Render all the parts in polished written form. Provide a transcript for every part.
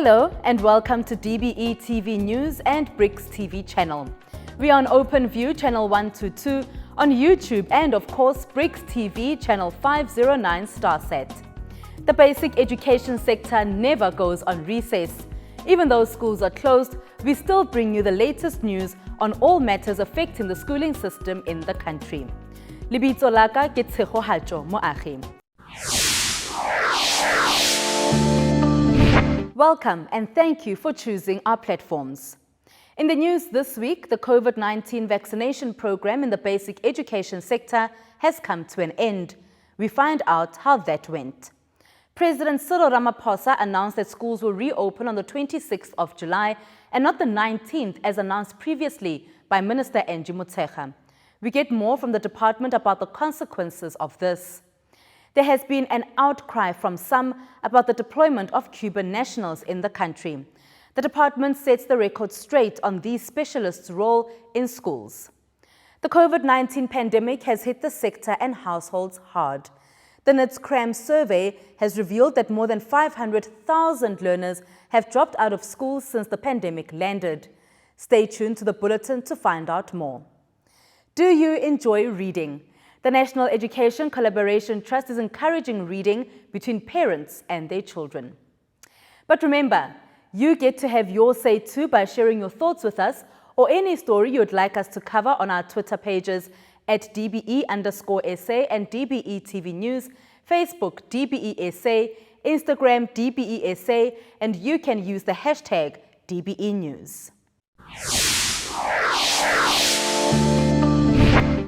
Hello and welcome to DBE TV News and BRICS TV channel. We are on OpenView channel 122, on YouTube and of course BRICS TV channel 509 Starset. The basic education sector never goes on recess. Even though schools are closed, we still bring you the latest news on all matters affecting the schooling system in the country. Libitso laka ke Tshegohatso Moagi. Welcome and thank you for choosing our platforms. In the news this week, the COVID-19 vaccination program in the basic education sector has come to an end. We find out how that went. President Cyril Ramaphosa announced that schools will reopen on the 26th of July and not the 19th as announced previously by Minister Angie Motshekga. We get more from the department about the consequences of this. There has been an outcry from some about the deployment of Cuban nationals in the country. The department sets the record straight on these specialists' role in schools. The COVID-19 pandemic has hit the sector and households hard. The NITS CRAM survey has revealed that more than 500,000 learners have dropped out of school since the pandemic landed. Stay tuned to the bulletin to find out more. Do you enjoy reading? The National Education Collaboration Trust is encouraging reading between parents and their children. But remember, you get to have your say too by sharing your thoughts with us or any story you would like us to cover on our Twitter pages at DBE_SA and DBE TV News, Facebook DBE SA, Instagram DBE SA, and you can use the hashtag DBE News.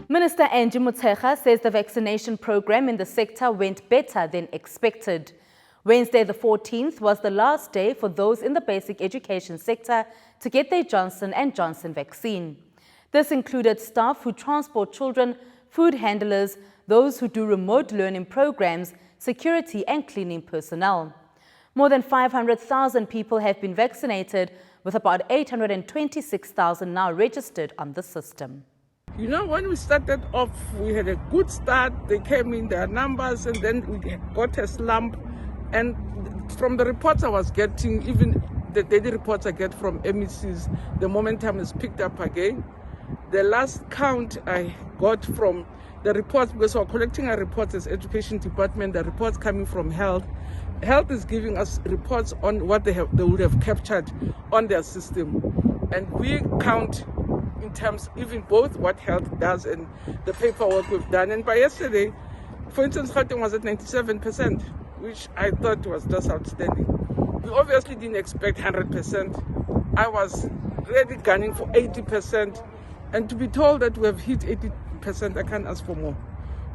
Minister Angie Motshekga says the vaccination program in the sector went better than expected. Wednesday the 14th was the last day for those in the basic education sector to get their Johnson & Johnson vaccine. This included staff who transport children, food handlers, those who do remote learning programs, security and cleaning personnel. More than 500,000 people have been vaccinated, with about 826,000 now registered on the system. You know, when we started off, we had a good start. They came in their numbers and then we got a slump. And from the reports I was getting, even the daily reports I get from MECs, the momentum has picked up again. The last count I got from the reports, because we're collecting our reports as Education Department, the reports coming from Health. Health is giving us reports on what they would have captured on their system. And we count in terms, even both what Health does and the paperwork we've done. And by yesterday, for instance, Gauteng was at 97%, which I thought was just outstanding. We obviously didn't expect 100%. I was really gunning for 80%. And to be told that we have hit 80%, I can't ask for more.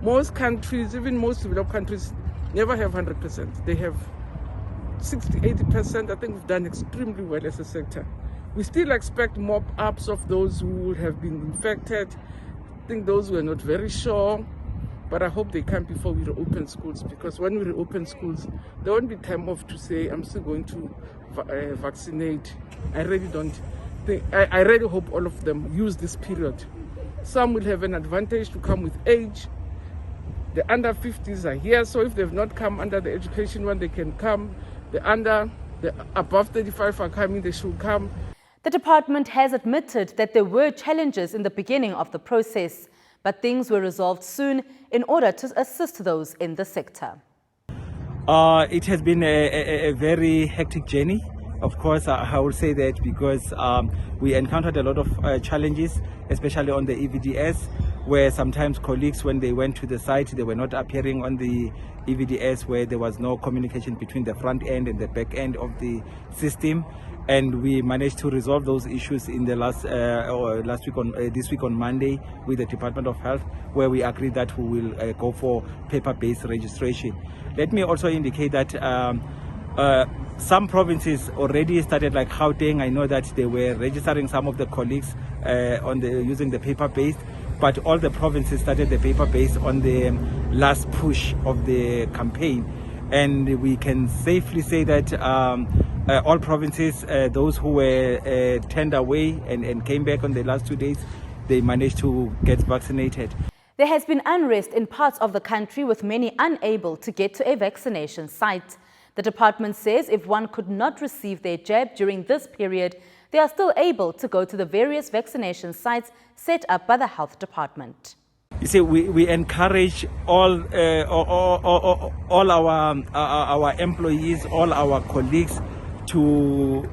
Most countries, even most developed countries, never have 100%. They have 60, 80%. I think we've done extremely well as a sector. We still expect mop-ups of those who would have been infected. I think those were not very sure, but I hope they come before we reopen schools, because when we reopen schools, there won't be time off to say, I'm still going to vaccinate. I really don't think, I really hope all of them use this period. Some will have an advantage to come with age. The under 50s are here, so if they've not come under the education one, they can come. The above 35 are coming, they should come. The department has admitted that there were challenges in the beginning of the process, but things were resolved soon in order to assist those in the sector. It has been a very hectic journey. Of course, I would say that because we encountered a lot of challenges, especially on the EVDS, where sometimes colleagues, when they went to the site, they were not appearing on the EVDS, where there was no communication between the front end and the back end of the system. And we managed to resolve those issues in the this week on Monday with the Department of Health, where we agreed that we will go for paper-based registration. Let me also indicate that some provinces already started, like Gauteng. I know that they were registering some of the colleagues using the paper-based, but all the provinces started the paper-based on the last push of the campaign. And we can safely say that all provinces, those who were turned away and came back on the last 2 days, they managed to get vaccinated. There has been unrest in parts of the country, with many unable to get to a vaccination site. The department says if one could not receive their jab during this period, they are still able to go to the various vaccination sites set up by the health department. You see, we encourage all our employees, all our colleagues to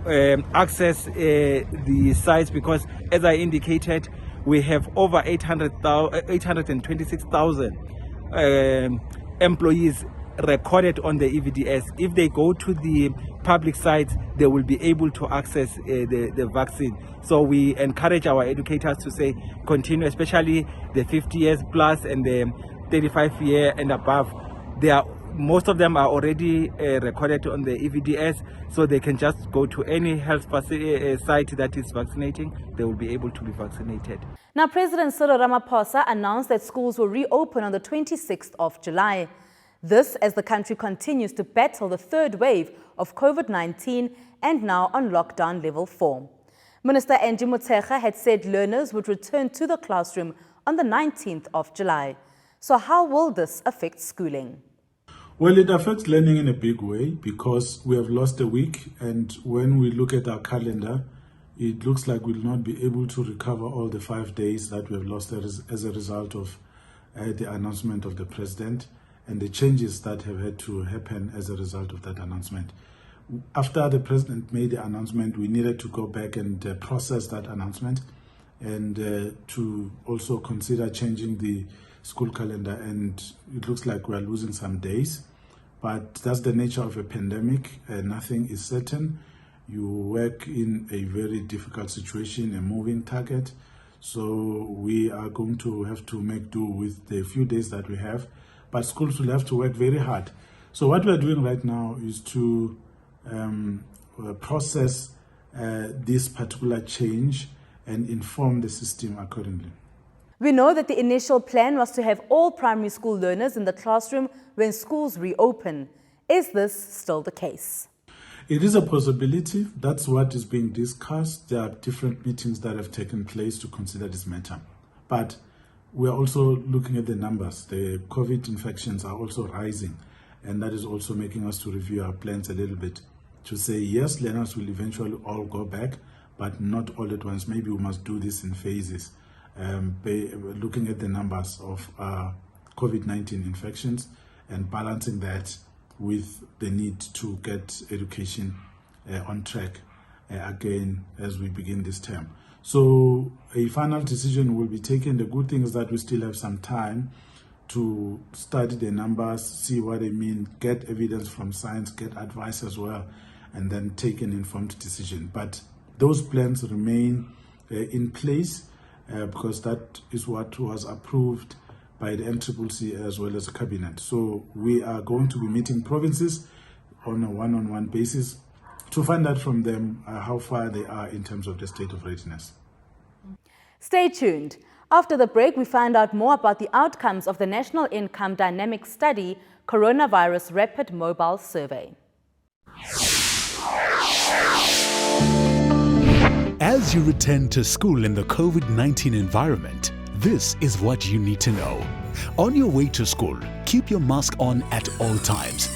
access the sites because, as I indicated, we have over 826,000 employees recorded on the EVDS. If they go to the public sites, they will be able to access the vaccine. So we encourage our educators to say continue, especially the 50 years plus and the 35 year and above. Most of them are already recorded on the EVDS, so they can just go to any health site that is vaccinating. They will be able to be vaccinated. Now, President Cyril Ramaphosa announced that schools will reopen on the 26th of July. This as the country continues to battle the third wave of COVID-19 and now on lockdown level 4. Minister Angie Motshekga had said learners would return to the classroom on the 19th of July. So how will this affect schooling? Well, it affects learning in a big way because we have lost a week, and when we look at our calendar, it looks like we'll not be able to recover all the 5 days that we have lost as a result of the announcement of the president and the changes that have had to happen as a result of that announcement. After the president made the announcement, we needed to go back and process that announcement and to also consider changing the school calendar, and it looks like we are losing some days, but that's the nature of a pandemic. Nothing is certain. You work in a very difficult situation, a moving target, so we are going to have to make do with the few days that we have, but schools will have to work very hard. So what we're doing right now is to process this particular change and inform the system accordingly. We know that the initial plan was to have all primary school learners in the classroom when schools reopen. Is this still the case? It is a possibility. That's what is being discussed. There are different meetings that have taken place to consider this matter. But we're also looking at the numbers. The COVID infections are also rising, and that is also making us to review our plans a little bit to say, yes, learners will eventually all go back, but not all at once. Maybe we must do this in phases. Looking at the numbers of COVID-19 infections and balancing that with the need to get education on track again as we begin this term. So a final decision will be taken. The good thing is that we still have some time to study the numbers, see what they mean, get evidence from science, get advice as well, and then take an informed decision. But those plans remain in place because that is what was approved by the NCCC as well as the cabinet. So we are going to be meeting provinces on a one-on-one basis to find out from them how far they are in terms of the state of readiness. Stay tuned. After the break, we find out more about the outcomes of the National Income Dynamic Study Coronavirus Rapid Mobile Survey. As you return to school in the COVID-19 environment, this is what you need to know. On your way to school, keep your mask on at all times.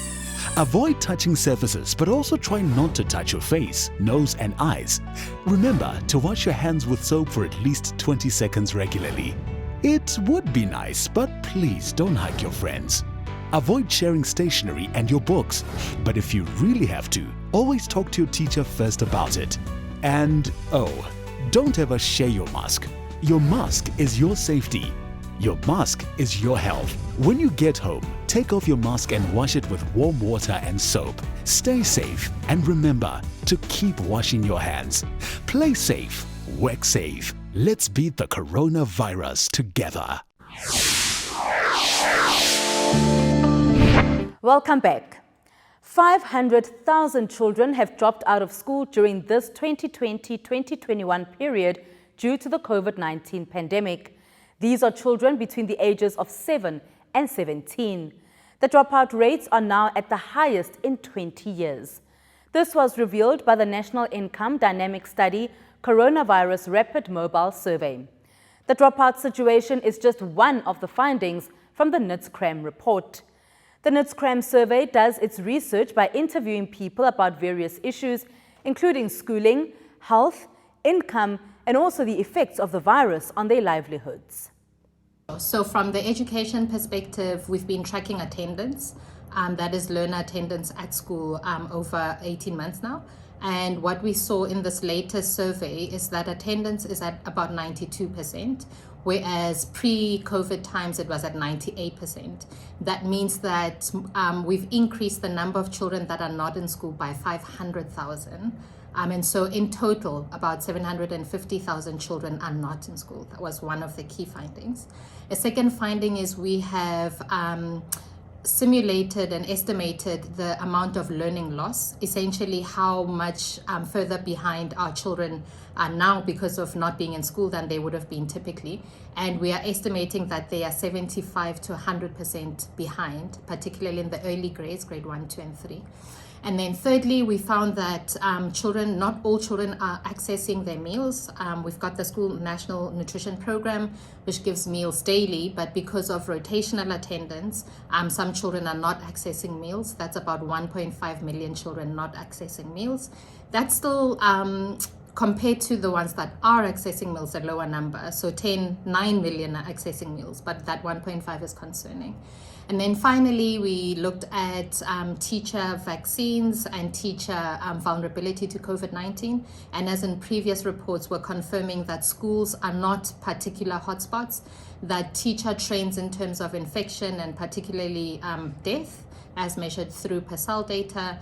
Avoid touching surfaces, but also try not to touch your face, nose and eyes. Remember to wash your hands with soap for at least 20 seconds regularly. It would be nice, but please don't hug your friends. Avoid sharing stationery and your books, but if you really have to, always talk to your teacher first about it. And don't ever share your mask. Your mask is your safety. Your mask is your health. When you get home, take off your mask and wash it with warm water and soap. Stay safe and remember to keep washing your hands. Play safe, work safe. Let's beat the coronavirus together. Welcome back. 500,000 children have dropped out of school during this 2020-2021 period due to the COVID-19 pandemic. These are children between the ages of 7 and 17. The dropout rates are now at the highest in 20 years. This was revealed by the National Income Dynamic Study Coronavirus Rapid Mobile Survey. The dropout situation is just one of the findings from the NITS-CRAM report. The Nutscram survey does its research by interviewing people about various issues, including schooling, health, income, and also the effects of the virus on their livelihoods. So from the education perspective, we've been tracking attendance, that is learner attendance at school over 18 months now. And what we saw in this latest survey is that attendance is at about 92%, whereas pre-COVID times it was at 98%. That means that we've increased the number of children that are not in school by 500,000. And so in total, about 750,000 children are not in school. That was one of the key findings. A second finding is we have simulated and estimated the amount of learning loss, essentially how much further behind our children are now because of not being in school than they would have been typically. And we are estimating that they are 75 to 100% behind, particularly in the early grades, grade 1, 2, and 3. And then thirdly, we found that not all children are accessing their meals. We've got the school national nutrition program, which gives meals daily, but because of rotational attendance, some children are not accessing meals. That's about 1.5 million children not accessing meals. That's still, compared to the ones that are accessing meals, a lower number. So 9 million are accessing meals, but that 1.5 is concerning. And then finally, we looked at teacher vaccines and teacher vulnerability to COVID-19. And as in previous reports, we're confirming that schools are not particular hotspots, that teacher trends in terms of infection and particularly death, as measured through PERSAL data,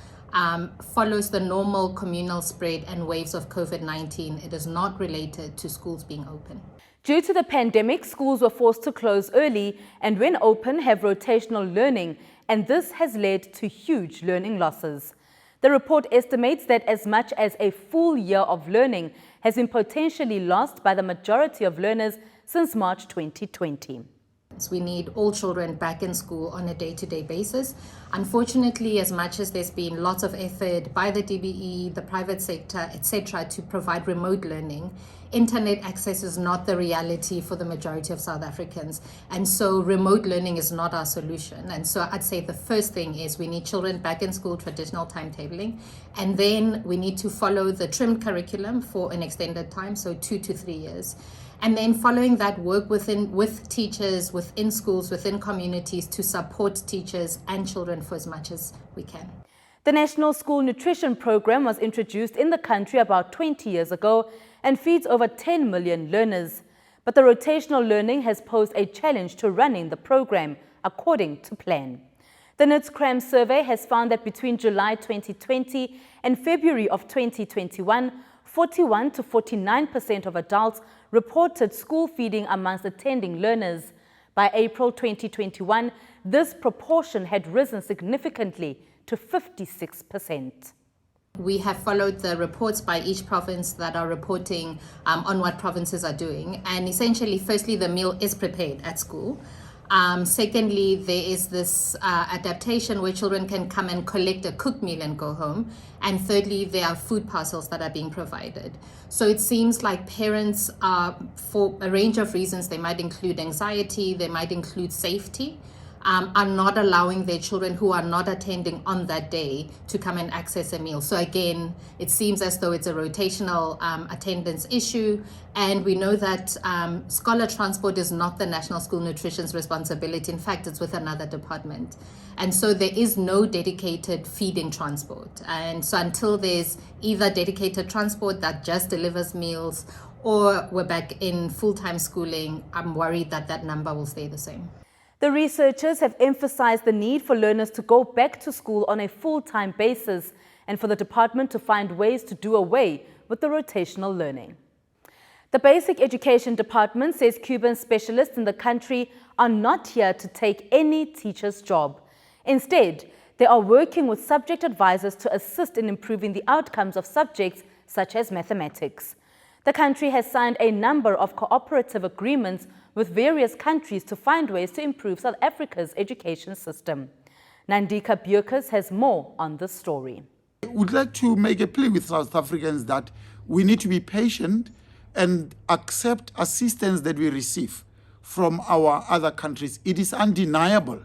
follows the normal communal spread and waves of COVID-19. It is not related to schools being open. Due to the pandemic, schools were forced to close early and when open have rotational learning, and this has led to huge learning losses. The report estimates that as much as a full year of learning has been potentially lost by the majority of learners since March 2020. We need all children back in school on a day-to-day basis. Unfortunately, as much as there's been lots of effort by the DBE, the private sector, etc., to provide remote learning, internet access is not the reality for the majority of South Africans. And so remote learning is not our solution. And so I'd say the first thing is we need children back in school, traditional timetabling, and then we need to follow the trimmed curriculum for an extended time, so 2 to 3 years. And then following that, work with teachers, within schools, within communities to support teachers and children for as much as we can. The National School Nutrition Program was introduced in the country about 20 years ago and feeds over 10 million learners. But the rotational learning has posed a challenge to running the program according to plan. The Nutscram survey has found that between July 2020 and February of 2021, 41 to 49% of adults reported school feeding amongst attending learners. By April 2021, this proportion had risen significantly to 56%. We have followed the reports by each province that are reporting on what provinces are doing. And essentially, firstly, the meal is prepared at school. Secondly, there is this adaptation where children can come and collect a cooked meal and go home. And thirdly, there are food parcels that are being provided. So it seems like parents are, for a range of reasons, they might include anxiety, they might include safety, are not allowing their children who are not attending on that day to come and access a meal. So again, it seems as though it's a rotational attendance issue. And we know that scholar transport is not the National School Nutrition's responsibility. In fact, it's with another department. And so there is no dedicated feeding transport. And so until there's either dedicated transport that just delivers meals or we're back in full-time schooling, I'm worried that that number will stay the same. The researchers have emphasized the need for learners to go back to school on a full-time basis and for the department to find ways to do away with the rotational learning. The Basic Education Department says Cuban specialists in the country are not here to take any teacher's job. Instead, they are working with subject advisors to assist in improving the outcomes of subjects such as mathematics. The country has signed a number of cooperative agreements with various countries to find ways to improve South Africa's education system. Nandika Bierkes has more on this story. I would like to make a plea with South Africans that we need to be patient and accept assistance that we receive from our other countries. It is undeniable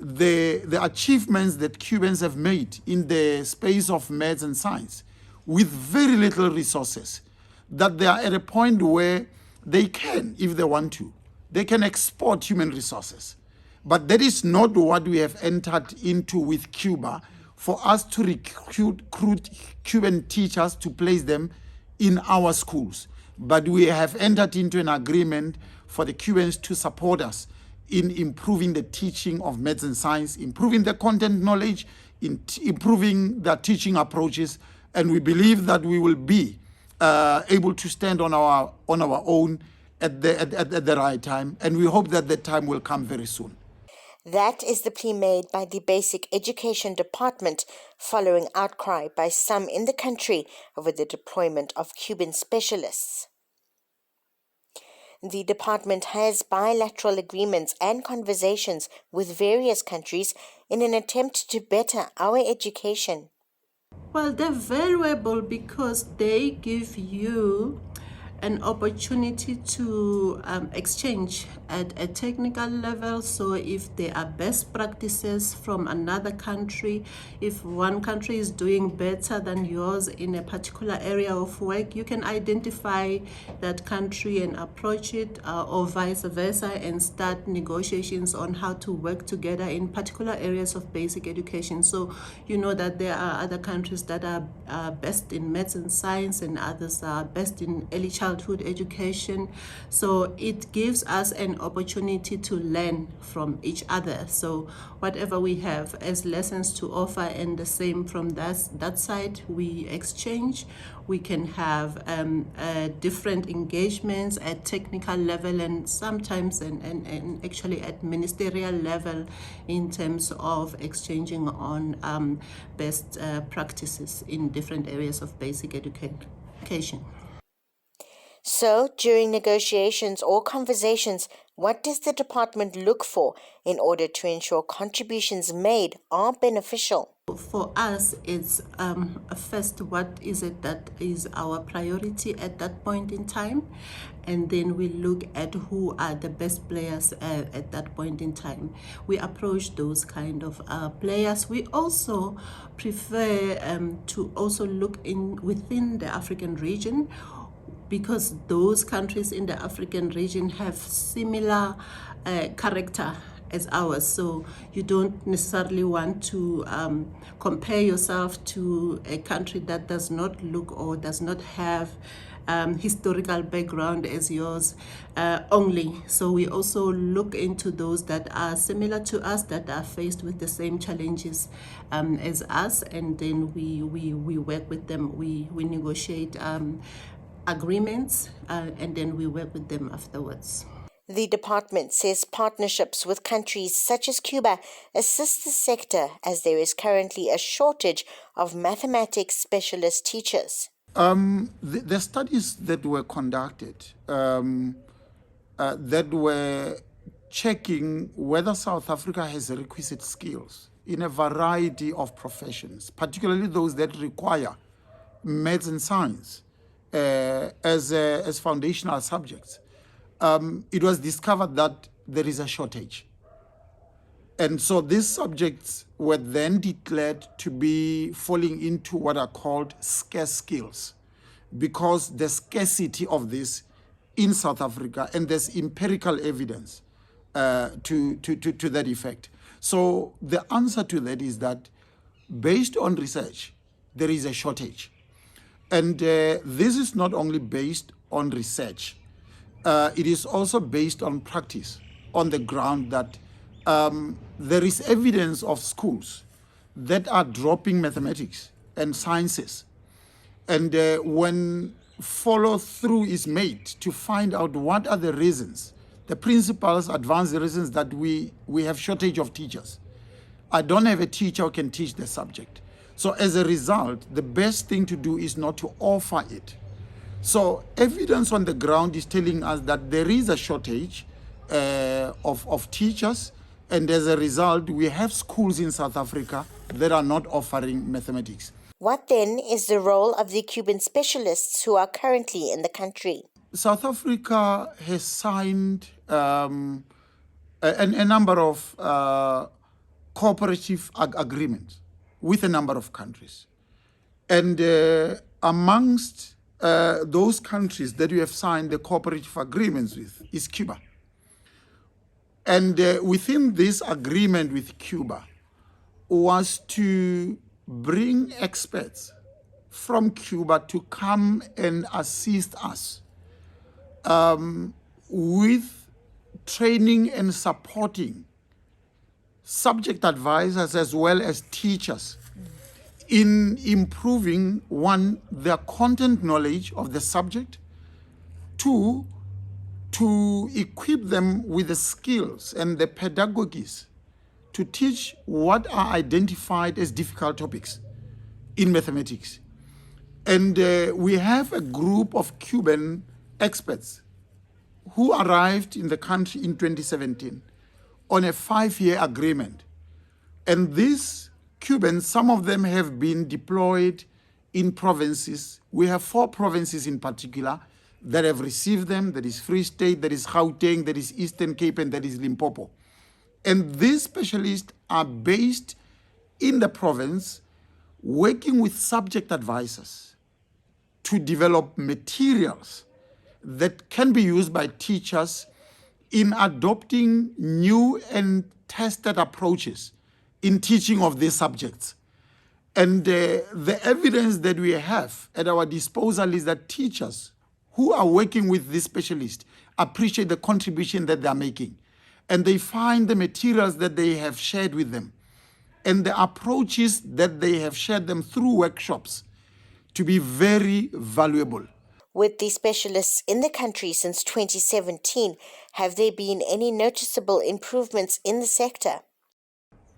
the achievements that Cubans have made in the space of maths and science with very little resources, that they are at a point where they can, if they want to, they can export human resources. But that is not what we have entered into with Cuba, for us to recruit Cuban teachers to place them in our schools. But we have entered into an agreement for the Cubans to support us in improving the teaching of maths and science, improving the content knowledge, improving the teaching approaches, and we believe that we will be able to stand on our own at the right time, and we hope that the time will come very soon. That is the plea made by the Basic Education Department following outcry by some in the country over the deployment of Cuban specialists. The department has bilateral agreements and conversations with various countries in an attempt to better our education. Well, they're valuable because they give you an opportunity to exchange at a technical level. So if there are best practices from another country, if one country is doing better than yours in a particular area of work, you can identify that country and approach it, or vice versa, and start negotiations on how to work together in particular areas of basic education. So you know that there are other countries that are best in maths and science, and others are best in early childhood education. So it gives us an opportunity to learn from each other. So whatever we have as lessons to offer, and the same from that side, we exchange. We can have different engagements at technical level, and sometimes and actually at ministerial level, in terms of exchanging on best practices in different areas of basic education. So, during negotiations or conversations, what does the department look for in order to ensure contributions made are beneficial? For us, it's first, what is it that is our priority at that point in time? And then we look at who are the best players at that point in time. We approach those kind of players. We also prefer to also look within the African region, because those countries in the African region have similar character as ours. So you don't necessarily want to compare yourself to a country that does not look or does not have historical background as yours only. So we also look into those that are similar to us, that are faced with the same challenges as us, and then we work with them. We negotiate agreements, and then we work with them afterwards. The department says partnerships with countries such as Cuba assist the sector, as there is currently a shortage of mathematics specialist teachers. The studies that were conducted that were checking whether South Africa has requisite skills in a variety of professions, particularly those that require maths and science as foundational subjects, it was discovered that there is a shortage. And so these subjects were then declared to be falling into what are called scarce skills, because the scarcity of this in South Africa, and there's empirical evidence to that effect. So the answer to that is that, based on research, there is a shortage. And this is not only based on research, it is also based on practice on the ground, that there is evidence of schools that are dropping mathematics and sciences. And when follow through is made to find out what are the reasons, the principals advance the reasons that we have shortage of teachers. I don't have a teacher who can teach the subject. So as a result, the best thing to do is not to offer it. So evidence on the ground is telling us that there is a shortage of teachers, and as a result, we have schools in South Africa that are not offering mathematics. What then is the role of the Cuban specialists who are currently in the country? South Africa has signed a number of cooperative agreements with a number of countries. And amongst those countries that we have signed the cooperative agreements with is Cuba. And within this agreement with Cuba was to bring experts from Cuba to come and assist us with training and supporting subject advisors as well as teachers in improving, one, their content knowledge of the subject, two, to equip them with the skills and the pedagogies to teach what are identified as difficult topics in mathematics. And we have a group of Cuban experts who arrived in the country in 2017 on a 5-year agreement. And these Cubans, some of them have been deployed in provinces. We have 4 provinces in particular that have received them. That is Free State, that is Gauteng, that is Eastern Cape, and that is Limpopo. And these specialists are based in the province, working with subject advisors to develop materials that can be used by teachers in adopting new and tested approaches in teaching of these subjects. And the evidence that we have at our disposal is that teachers who are working with these specialists appreciate the contribution that they are making. And they find the materials that they have shared with them and the approaches that they have shared them through workshops to be very valuable. With these specialists in the country since 2017, have there been any noticeable improvements in the sector?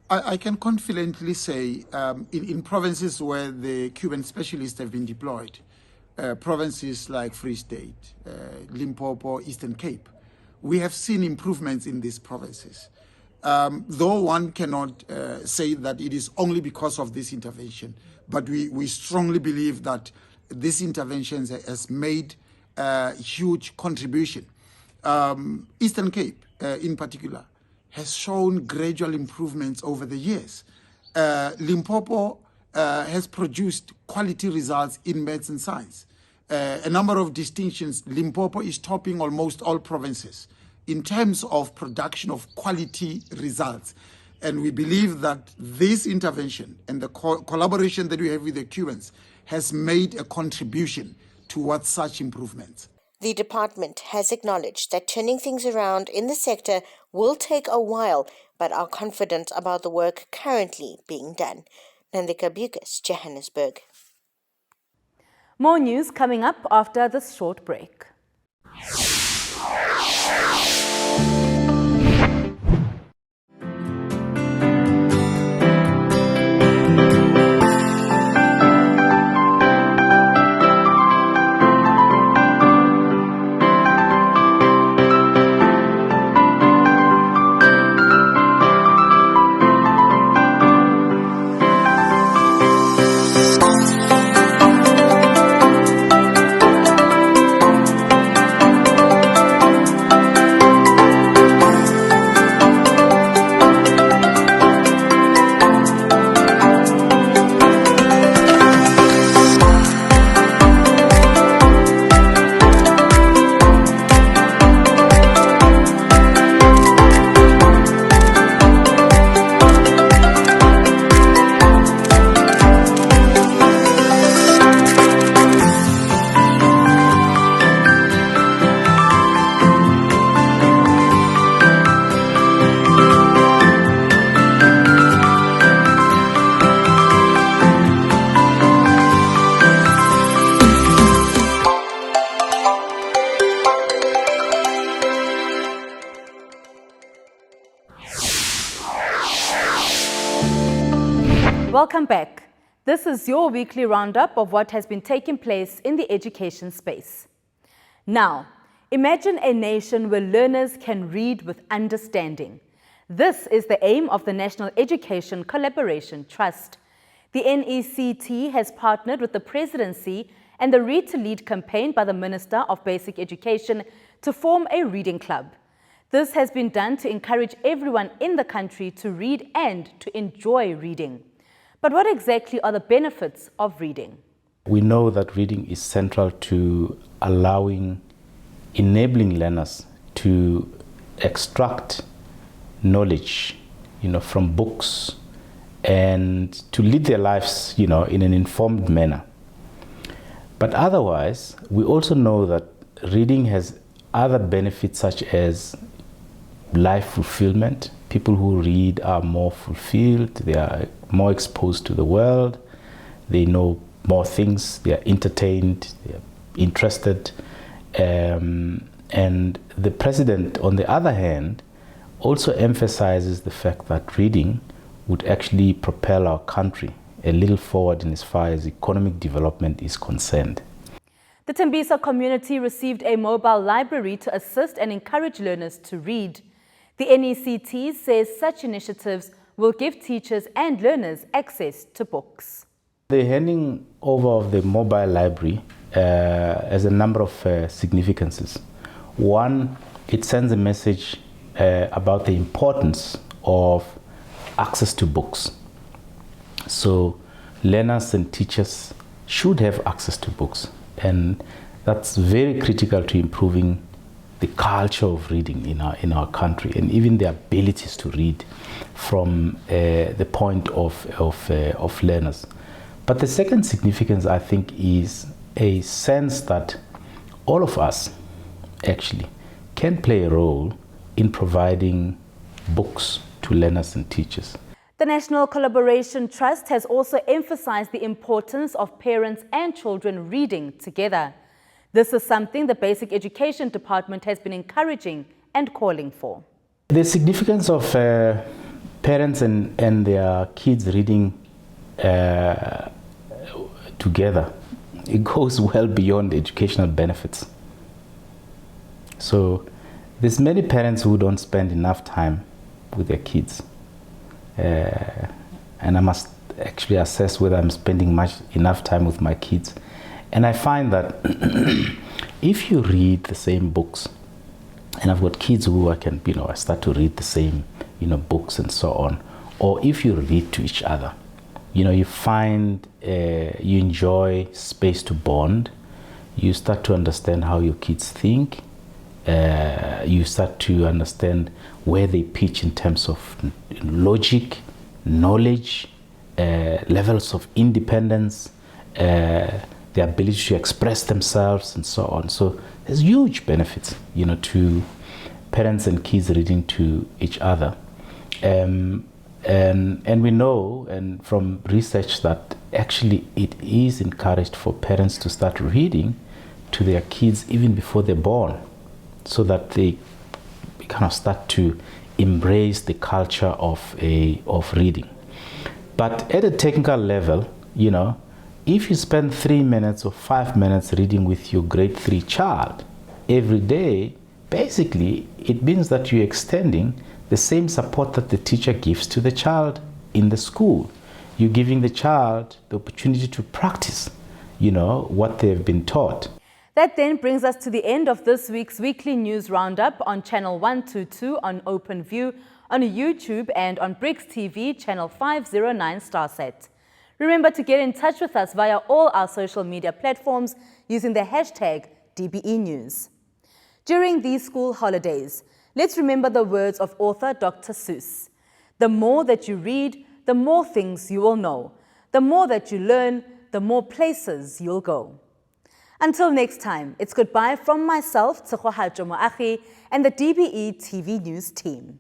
I can confidently say in provinces where the Cuban specialists have been deployed, provinces like Free State, Limpopo, Eastern Cape, we have seen improvements in these provinces. Though one cannot say that it is only because of this intervention, but we strongly believe that this intervention has made a huge contribution. Eastern Cape, in particular, has shown gradual improvements over the years. Limpopo has produced quality results in maths and science. A number of distinctions. Limpopo is topping almost all provinces in terms of production of quality results. And we believe that this intervention and the collaboration that we have with the Cubans has made a contribution towards such improvements. The department has acknowledged that turning things around in the sector will take a while, but are confident about the work currently being done. Nandika Bukas, Johannesburg. More news coming up after this short break. Welcome back. This is your weekly roundup of what has been taking place in the education space. Now, imagine a nation where learners can read with understanding. This is the aim of the National Education Collaboration Trust. The NECT has partnered with the Presidency and the Read to Lead campaign by the Minister of Basic Education to form a reading club. This has been done to encourage everyone in the country to read and to enjoy reading. But what exactly are the benefits of reading? We know that reading is central to enabling learners to extract knowledge, from books and to lead their lives, in an informed manner. But otherwise, we also know that reading has other benefits such as life fulfillment. People who read are more fulfilled, they are more exposed to the world, they know more things, they are entertained, they are interested. And the president, on the other hand, also emphasizes the fact that reading would actually propel our country a little forward in as far as economic development is concerned. The Tembisa community received a mobile library to assist and encourage learners to read. The NECT says such initiatives will give teachers and learners access to books. The handing over of the mobile library has a number of significances. One, it sends a message about the importance of access to books. So learners and teachers should have access to books, and that's very critical to improving the culture of reading in our country, and even the abilities to read from the point of learners. But the second significance, I think, is a sense that all of us actually can play a role in providing books to learners and teachers. The National Collaboration Trust has also emphasized the importance of parents and children reading together. This is something the Basic Education Department has been encouraging and calling for. The significance of parents and their kids reading together, it goes well beyond educational benefits. So there's many parents who don't spend enough time with their kids. And I must actually assess whether I'm spending enough time with my kids. And I find that if you read the same books, and I've got kids who I start to read the same, books and so on, or if you read to each other, you find you enjoy space to bond, you start to understand how your kids think, you start to understand where they pitch in terms of logic, knowledge, levels of independence, the ability to express themselves and so on. So there's huge benefits, to parents and kids reading to each other. And we know, and from research, that actually it is encouraged for parents to start reading to their kids even before they're born, so that they kind of start to embrace the culture of reading. But at a technical level, if you spend 3 minutes or 5 minutes reading with your grade 3 child every day, basically it means that you're extending the same support that the teacher gives to the child in the school. You're giving the child the opportunity to practice, what they've been taught. That then brings us to the end of this week's weekly news roundup on Channel 122 on OpenView, on YouTube, and on BRICS TV Channel 509 Starset. Remember to get in touch with us via all our social media platforms using the hashtag DBE News. During these school holidays, let's remember the words of author Dr. Seuss. The more that you read, the more things you will know. The more that you learn, the more places you'll go. Until next time, it's goodbye from myself, Tsegohatjo Moagi, and the DBE TV News team.